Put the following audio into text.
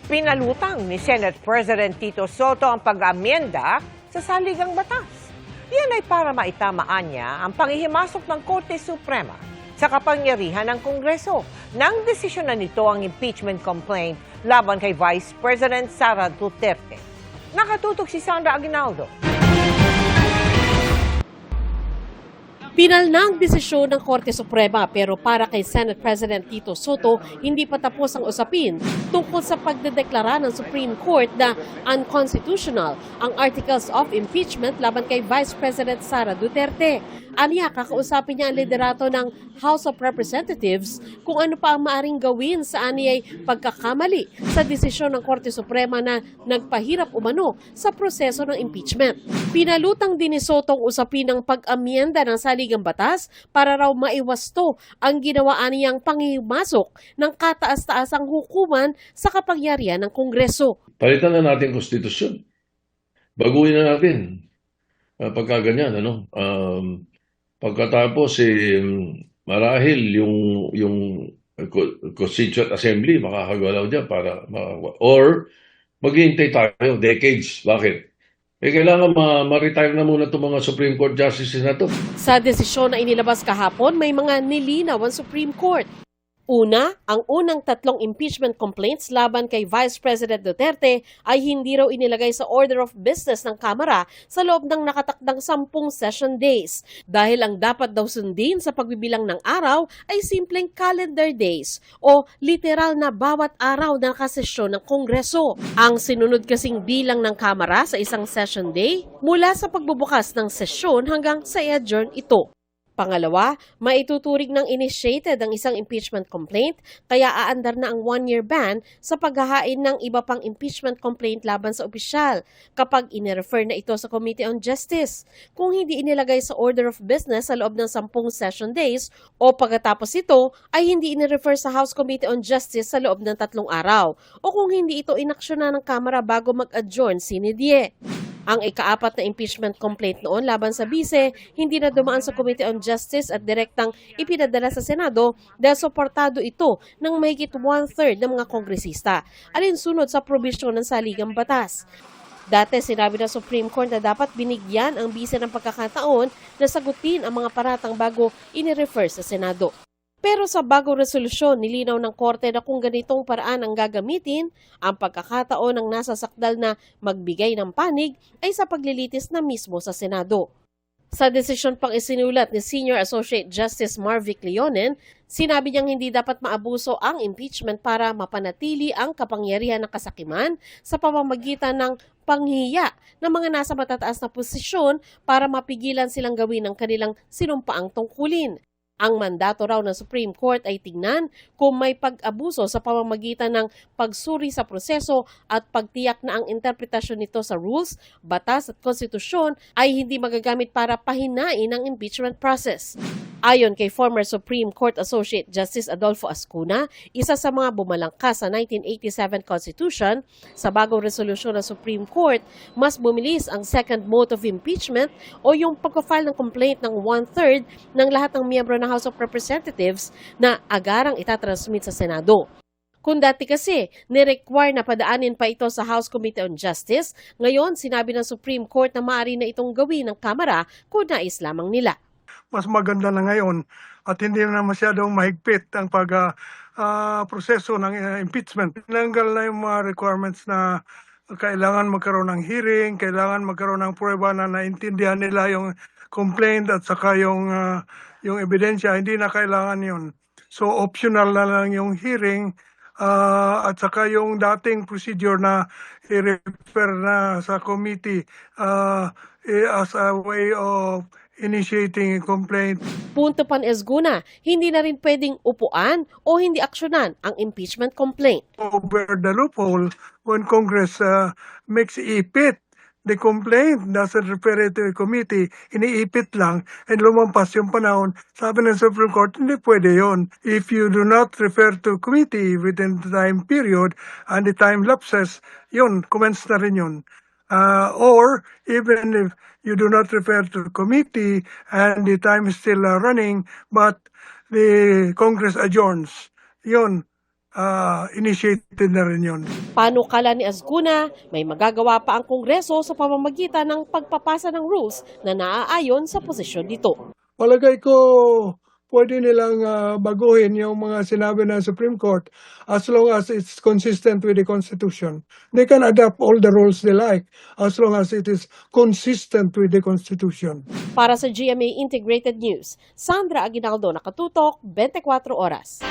Pinalutang ni Senate President Tito Soto ang pag-amyenda sa saligang batas. Yan ay para maitamaan niya ang panghihimasok ng Korte Suprema sa kapangyarihan ng Kongreso nang desisyon na nito ang impeachment complaint laban kay Vice President Sara Duterte. Nakatutok si Sandra Aguinaldo. Pinal na ang desisyon ng Korte Suprema pero para kay Senate President Tito Soto, hindi pa tapos ang usapin tungkol sa pagdedeklara ng Supreme Court na unconstitutional ang Articles of Impeachment laban kay Vice President Sara Duterte. Aniya, kakausapin niya ang liderato ng House of Representatives kung ano pa ang maaring gawin sa aniyay pagkakamali sa desisyon ng Korte Suprema na nagpahirap umano sa proseso ng impeachment. Pinalutang din ni Soto ang usapin ng pag-amyenda ng saligang batas para raw maiwasto ang ginawaan niyang panghimasok ng kataas-taasang hukuman sa kapangyarihan ng Kongreso. Palitan na natin konstitusyon. Baguhin na natin. Pagka ganyan, pagkatapos, marahil yung Constituent Assembly makakagalaw dyan para or maghihintay tayo decades. Bakit? Kailangan ma-retire na muna itong mga Supreme Court Justices na to. Sa desisyon na inilabas kahapon, may mga nilinaw ang Supreme Court. Una, ang unang 3 impeachment complaints laban kay Vice President Duterte ay hindi raw inilagay sa order of business ng Kamara sa loob ng nakatakdang 10 session days dahil ang dapat daw sundin sa pagbibilang ng araw ay simpleng calendar days o literal na bawat araw na nakasesyon ng Kongreso. Ang sinunod kasing bilang ng Kamara sa isang session day mula sa pagbubukas ng sesyon hanggang sa i-adjourn ito. Pangalawa, maituturing ng initiated ang isang impeachment complaint kaya aandar na ang 1-year ban sa paghahain ng iba pang impeachment complaint laban sa opisyal kapag inirefer na ito sa Committee on Justice. Kung hindi inilagay sa order of business sa loob ng 10 session days o pagkatapos ito ay hindi inirefer sa House Committee on Justice sa loob ng 3 araw o kung hindi ito inaksyonan ng Kamara bago mag-adjourn sine die. Ang ika-4 na impeachment complaint noon laban sa bise, hindi na dumaan sa Committee on Justice at direktang ipinadala sa Senado dahil suportado ito ng mahigit 1/3 ng mga kongresista, alinsunod sa probisyon ng saligang batas. Dati sinabi ng Supreme Court na dapat binigyan ang bise ng pagkakataon na sagutin ang mga paratang bago inirefer sa Senado. Pero sa bagong resolusyon, nilinaw ng Korte na kung ganitong paraan ang gagamitin, ang pagkakataon ng nasa sakdal na magbigay ng panig ay sa paglilitis na mismo sa Senado. Sa desisyon pang isinulat ni Senior Associate Justice Marvic Leonen, sinabi niyang hindi dapat maabuso ang impeachment para mapanatili ang kapangyarihan ng kasakiman sa pamamagitan ng panghiya ng mga nasa matataas na posisyon para mapigilan silang gawin ang kanilang sinumpaang tungkulin. Ang mandato raw ng Supreme Court ay tingnan kung may pag-abuso sa pamamagitan ng pagsuri sa proseso at pagtiyak na ang interpretasyon nito sa rules, batas at konstitusyon ay hindi magagamit para pahinain ang impeachment process. Ayon kay former Supreme Court Associate Justice Adolfo Ascuna, isa sa mga bumalangkas sa 1987 Constitution, sa bagong resolusyon ng Supreme Court, mas bumilis ang second mode of impeachment o yung pagpa-file ng complaint ng 1/3 ng lahat ng miyembro ng House of Representatives na agarang itatransmit sa Senado. Kung dati kasi, ni-require na padaanin pa ito sa House Committee on Justice, ngayon sinabi ng Supreme Court na maaari na itong gawin ng Kamara kung nais lamang nila. Mas maganda na ngayon at hindi na masyadong mahigpit ang proseso ng impeachment. Tinanggal na yung mga requirements na kailangan magkaroon ng hearing, kailangan magkaroon ng prueba na naintindihan nila yung complaint at saka yung ebidensya. Hindi na kailangan yun. So optional na lang yung hearing at saka yung dating procedure na i-refer na sa committee as a way of initiating a complaint. Punto pan Esguna, hindi na rin pwedeng upuan o hindi aksyonan ang impeachment complaint. Over the loophole, when Congress makes ipit the complaint, doesn't refer it to a committee, iniipit lang, and lumampas yung panahon, sabi ng Supreme Court, hindi pwede yon. If you do not refer to committee within the time period and the time lapses, yun, commence na rin yun. Or even if you do not refer to the committee and the time is still running, but the Congress adjourns, yun, initiated na rin yun. Panukala ni Azcuna, may magagawa pa ang Kongreso sa pamamagitan ng pagpapasa ng rules na naaayon sa posisyon nito. Palagay ko, pwede nilang baguhin yung mga sinabi ng Supreme Court as long as it's consistent with the Constitution. They can adapt all the rules they like as long as it is consistent with the Constitution. Para sa GMA Integrated News, Sandra Aguinaldo, Nakatutok, 24 Oras.